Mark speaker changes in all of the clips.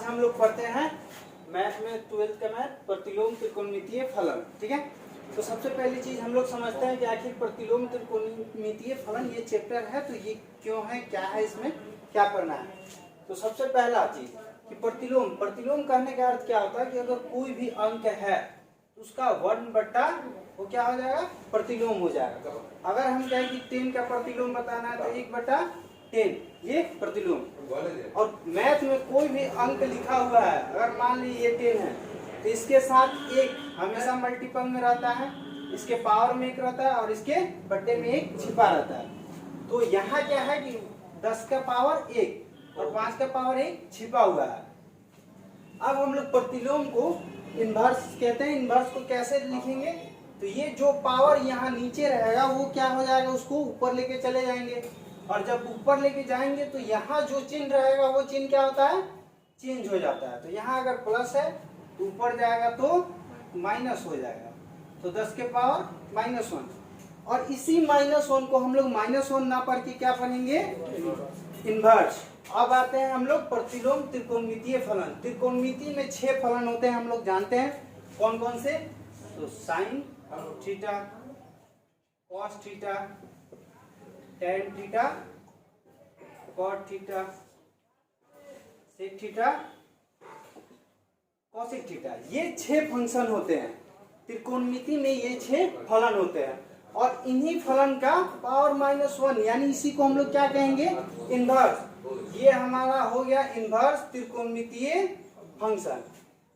Speaker 1: आज हम लोग पढ़ते हैं मैथ में 12th का मैथ प्रतिलोम त्रिकोणमितीय फलन। ठीक है, तो सबसे पहली चीज हम लोग समझते हैं कि आखिर प्रतिलोम त्रिकोणमितीय फलन ये चैप्टर है तो ये क्यों है, क्या है, इसमें क्या करना है। तो सबसे पहला चीज कि प्रतिलोम कहने का अर्थ क्या होता है कि अगर कोई भी अंक है तो उसका 1/, वो क्या हो जाएगा, प्रतिलोम हो जाएगा। अगर हम कहें कि 10 का प्रतिलोम बताना है तो 1/10 ये प्रतिलोम। और मैथ में कोई भी अंक लिखा हुआ है, अगर मान लीजिए ये 10 है तो इसके साथ एक हमेशा मल्टीपल में रहता है, इसके पावर में एक रहता है और इसके बट्टे में एक छिपा रहता है। तो यहाँ क्या है कि 10 का पावर 1 और 5 का पावर 1 छिपा हुआ है। अब हम लोग प्रतिलोम को इनवर्स कहते हैं। इनवर्स को कैसे लिखेंगे, तो ये जो पावर यहाँ नीचे रहेगा वो क्या हो जाएगा, उसको ऊपर लेके चले जाएंगे, और जब ऊपर लेके जाएंगे तो यहाँ जो चिन्ह रहेगा वो चिन्ह क्या होता है, चेंज हो जाता है। तो यहाँ अगर प्लस है तो ऊपर जाएगा तो माइनस हो जाएगा, तो 10 के पावर -1। और इसी -1 को हम लोग -1 ना पढ़ के क्या पढ़ेंगे, इनवर्स। अब आते हैं हम लोग प्रतिलोम त्रिकोणमितीय फलन। त्रिकोणमिति में 6 फलन होते हैं, हम लोग जानते हैं कौन कौन से। तो sine theta, cos theta, tan theta, cot theta, sec theta, cosec theta, ये 6 फंक्शन होते हैं। त्रिकोणमिति में ये 6 फलन होते हैं और इन्हीं फलन का पावर -1 यानी इसी को हम लोग क्या कहेंगे, इनवर्स। ये हमारा हो गया इनवर्स त्रिकोणमितीय फंक्शन।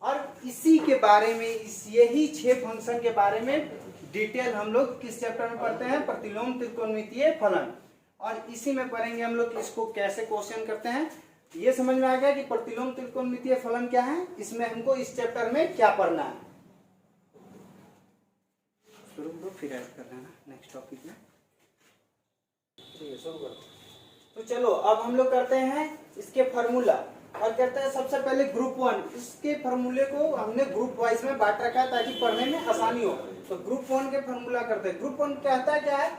Speaker 1: और इसी के बारे में, यही 6 फंक्शन के बारे में डिटेल हम लोग किस चैप्टर में पढ़ते हैं, प्रतिलोम त्रिकोणमितीय फलन। और इसी में पढ़ेंगे हम लोग इसको कैसे क्वेश्चन करते हैं। ये समझ में आ गया कि प्रतिलोम त्रिकोणमितीय फलन क्या है, इसमें हमको इस चैप्टर में क्या पढ़ना है। फिर ऐड कर लेना नेक्स्ट टॉपिक में। ठीक है, शुरू करो। तो चलो अब हम लोग करते हैं इसके फार्मूला, और करते हैं सबसे पहले ग्रुप 1। इसके फार्मूले को हमने ग्रुप वाइज में बांट रखा है ताकि पढ़ने में आसानी हो। तो ग्रुप 1 के फार्मूला करते हैं। ग्रुप 1 कहता है क्या है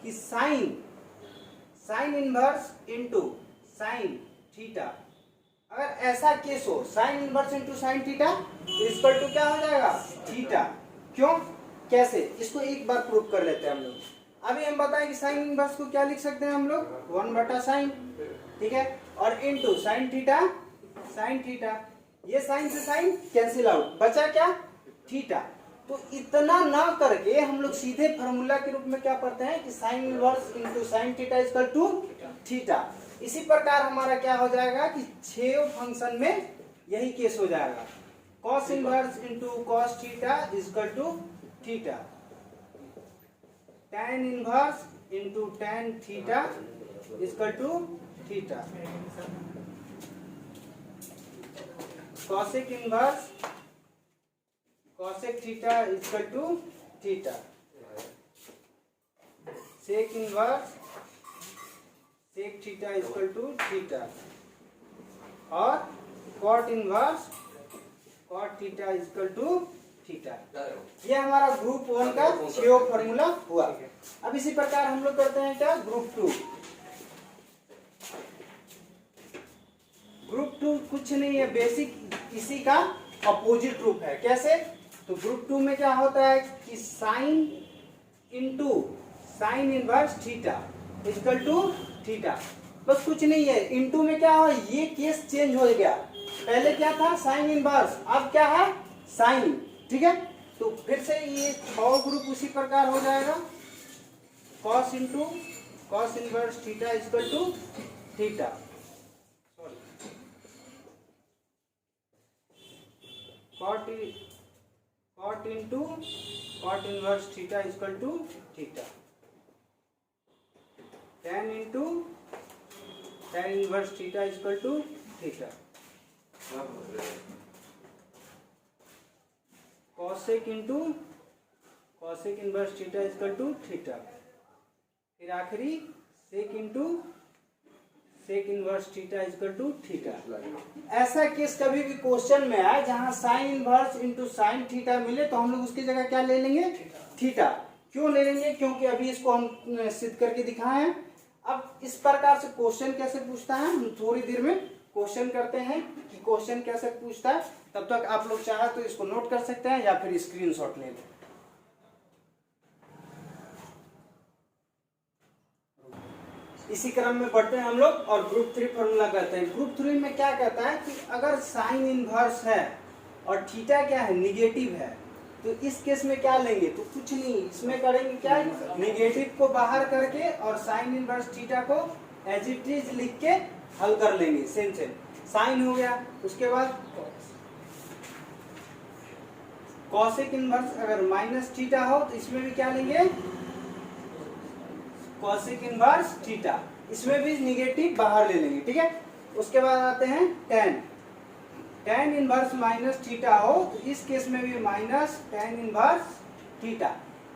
Speaker 1: कि sine inverse into sine theta. अगर ऐसा केस हो, sine inverse into sine theta equal to क्या हो जाएगा, थीटा। क्यों, कैसे, इसको एक बार प्रूव कर लेते हैं हम लोग। अभी हम बताएं कि साइन इनवर्स को क्या लिख सकते हैं हम लोग, 1/sin। ठीक है, और इनटू साइन थीटा, ये साइन से साइन कैंसिल आउट, बचा क्या, थीटा। तो इतना ना करके हम लोग सीधे फार्मूला के रूप में क्या पढ़ते हैं कि sine inverse into sine theta equal to theta. इसी प्रकार हमारा क्या हो जाएगा कि 6 फंक्शन में यही केस हो जाएगा। Cos inverse into cos theta equal to theta, tan inverse into tan theta equal to theta, cosec inverse cosec theta equal to theta, sec inverse sec theta equal to theta, और cot inverse cot theta equal to theta. ये हमारा group 1 का 6 formula हुआ। अब इसी प्रकार हम लोग करते हैं क्या, ग्रुप 2। ग्रुप 2 कुछ नहीं है, बेसिक इसी का अपोजिट रूप है। कैसे, तो ग्रुप 2 में क्या होता है कि sine into sine inverse theta equal to theta. बस कुछ नहीं है, इंटू में क्या हो, ये केस चेंज हो गया। पहले क्या था, साइन इनवर्स, अब क्या है, साइन। ठीक है, तो फिर से ये 6 ग्रुप उसी प्रकार हो जाएगा। Cos into cos inverse theta equal to theta, cot into cot inverse theta equal to theta, tan into tan inverse theta equal to theta, cosec into cosec inverse theta equal to theta, फिर आखिरी sec into sec inverse theta equal to theta. ऐसा case कभी भी question में आए जहां sine inverse into sine theta मिले तो हम लोग उसकी जगह क्या ले लेंगे, थीटा। क्यों ले लेंगे, क्योंकि अभी इसको हम सिद्ध करके दिखाए हैं। अब इस प्रकार से क्वेश्चन कैसे पूछता है हम थोड़ी देर में क्वेश्चन करते हैं कि क्वेश्चन कैसे पूछता है। तब तक आप लोग चाहे तो इसको नोट कर सकते हैं या फिर स्क्रीनशॉट ले लें। इसी क्रम में बढ़ते हैं हम लोग और ग्रुप 3 फॉर्मूला कहते हैं। ग्रुप 3 में क्या कहता है कि अगर साइन इनवर्स है और थीटा क्या है, निगेटिव है, तो इस केस में क्या लेंगे, तो कुछ नहीं, इसमें करेंगे क्या, निगेटिव को बाहर करके और साइन इनवर्स थीटा को एज इट इज लिख के हल कर लेंगे। सेम सेम साइन हो गया, उसके बाद कॉसेक इनवर्स अगर माइनस थीटा हो तो इसमें भी क्या लेंगे, कॉसेक इनवर्स थीटा, इसमें भी निगेटिव बाहर ले लेंगे। ठीक है, उसके बाद आते हैं ten, tan inverse minus theta हो तो इस केस में भी माइनस टेन इनवर्स थीटा।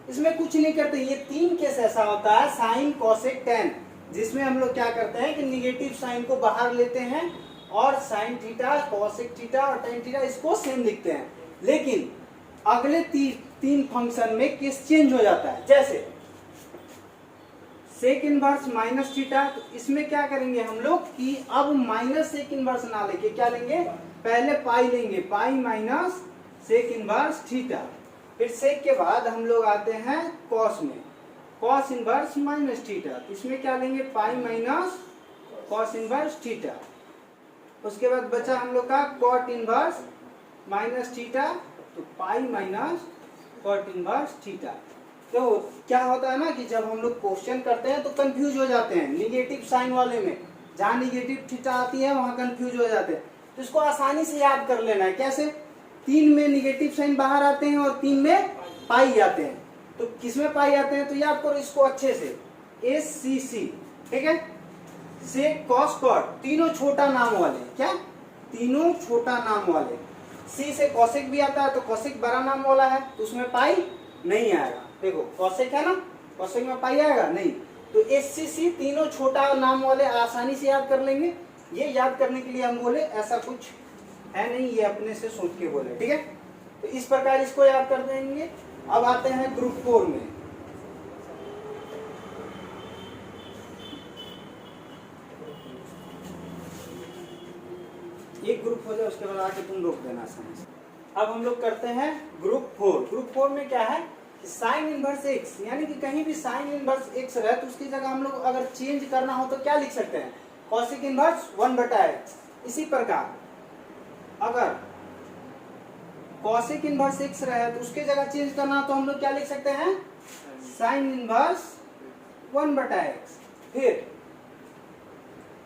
Speaker 1: इसमें कुछ नहीं करते, ये 3 केस ऐसा होता है साइन कॉसेक टेन, जिसमें हम लोग क्या करते हैं कि निगेटिव साइन को बाहर लेते हैं और साइन थीटा, कॉसेक थीटा और टेन थीटा इसको सेम लिखते हैं। लेकिन अगले 3 फंक्शन में केस चेंज हो जाता है। जैसे सेक इनवर्स माइनस थीटा, तो इसमें क्या करेंगे हम लोग कि अब माइनस सेक इनवर्स ना लेके क्या लेंगे, पहले पाई लेंगे, pi minus sec inverse theta. फिर सेक के बाद हम लोग आते हैं कॉस में, कॉस इनवर्स माइनस थीटा, इसमें क्या लेंगे, pi minus cos inverse theta. उसके बाद बचा हम लोग का कॉट इनवर्स माइनस थीटा, तो pi minus cot inverse theta. तो क्या होता है ना कि जब हम लोग क्वेश्चन करते हैं तो कंफ्यूज हो जाते हैं, निगेटिव साइन वाले में जहाँ निगेटिव थीटा आती है वहाँ कंफ्यूज हो जाते हैं। तो इसको आसानी से याद कर लेना है। कैसे, 3 में निगेटिव साइन बाहर आते हैं और 3 में पाई आते हैं। तो किस में पाई आते हैं, तो याद करो इसको अच्छे से, SCC, ठीक है, से कॉस कॉट, तीनों छोटा नाम वाले, क्या, तीनों छोटा नाम वाले। सी से कॉसेक भी आता है, तो कॉसेक बड़ा नाम वाला है तो उसमें पाई नहीं आएगा। देखो कॉसेक है ना, कॉसेक में पाई आएगा नहीं, तो SCC तीनों छोटा नाम वाले आसानी से याद कर लेंगे। ये याद करने के लिए हम बोले, ऐसा कुछ है नहीं, ये अपने से सोच के बोले। ठीक है, तो इस प्रकार इसको याद कर देंगे। अब आते हैं ग्रुप 4 में। एक ग्रुप हो जाए उसके बाद आके तुम रोक देना आसानी से। अब हम लोग करते हैं ग्रुप 4। ग्रुप 4 में क्या है, साइन इनवर्स एक्स, यानी कि कहीं भी साइन इनवर्स एक्स रहे तो उसकी जगह हम लोग अगर चेंज करना हो तो क्या लिख सकते हैं, कॉसेक इनवर्स 1/x। इसी प्रकार अगर कॉसेक इनवर्स एक्स रहे तो उसके जगह चेंज करना हो तो हम लोग क्या लिख सकते हैं, साइन इनवर्स 1/x। फिर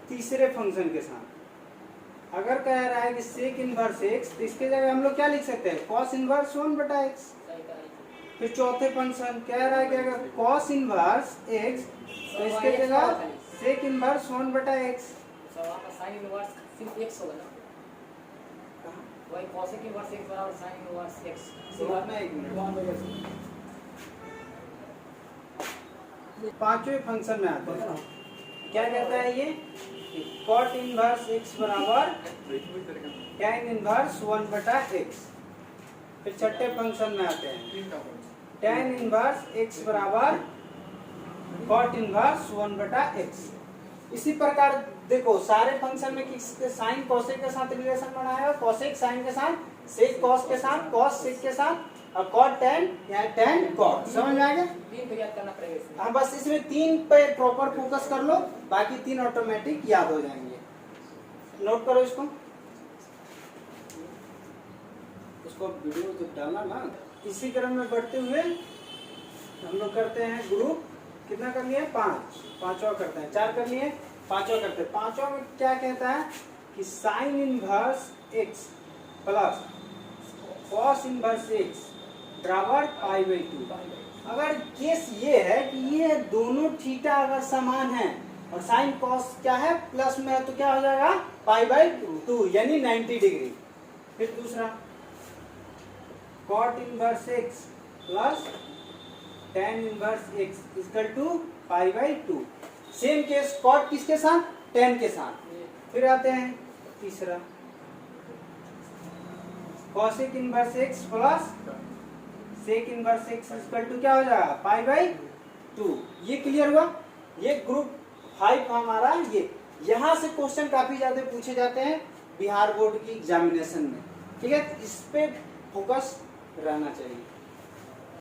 Speaker 1: तीसरे फंक्शन के साथ अगर कह रहा है कि सेक इनवर्स एक्स, तो इसके जगह हम लोग क्या लिख सकते हैं, कॉस इनवर्स 1/x। फिर चौथे फंक्शन कह रहा है कि अगर कॉस इनवर्स एक्स, तो इसके जगह sec inverse 1/x।
Speaker 2: Sine inverse सिर्फ x होगा ना, वही कॉसेक इनवर्स x बराबर साइन इनवर्स x।
Speaker 1: रुकना एक मिनट, पांचवें फंक्शन में आते हैं। क्या कहता है ये, कॉट इनवर्स x बराबर tan इनवर्स 1/x। फिर छठे फंक्शन में आते हैं, tan इनवर्स x बराबर कॉट इनवर्स 1/x। इसी प्रकार देखो सारे फंक्शन में किसके, साइन कॉसेक के साथ रिलेशन बनाया है, कॉसेक साइन के साथ, सेक कॉस के साथ, कॉस सेक के साथ, और कॉट टैन या टैन कॉट। समझ में आ गया,
Speaker 2: 3 तो याद करना पड़ेगा।
Speaker 1: हाँ, बस इसमें 3 पे प्रॉपर फोकस कर लो, बाकी 3 ऑटोमेटिक याद हो जाएंगे। नोट करो इसको वीडियो तो डालना ना। इसी क्रम में बढ़ते हुए हम लोग करते हैं ग्रुप, कितना कर लिए, 5, पांचवा करते हैं, 4 कर लिए, पांचवा करते हैं। पांचवा में क्या कहता है कि sine inverse x plus cos inverse x बराबर π/2। अगर केस ये है कि ये दोनों थीटा अगर समान है और साइन कॉस क्या है, प्लस में है, तो क्या हो जाएगा π/2 यानी 90 डिग्री। फिर दूसरा cot inverse x plus tan inverse x equal to π/2। Same case cot किसके साथ, tan के साथ। फिर आते हैं तीसरा, cosec inverse x plus sec inverse x equal to क्या हो जाएगा π/2। ये क्लियर हुआ। ये ग्रुप 5 हमारा ये यहाँ से क्वेश्चन काफी ज्यादा पूछे जाते हैं बिहार बोर्ड की एग्जामिनेशन में, ठीक है, इस पे फोकस रहना चाहिए।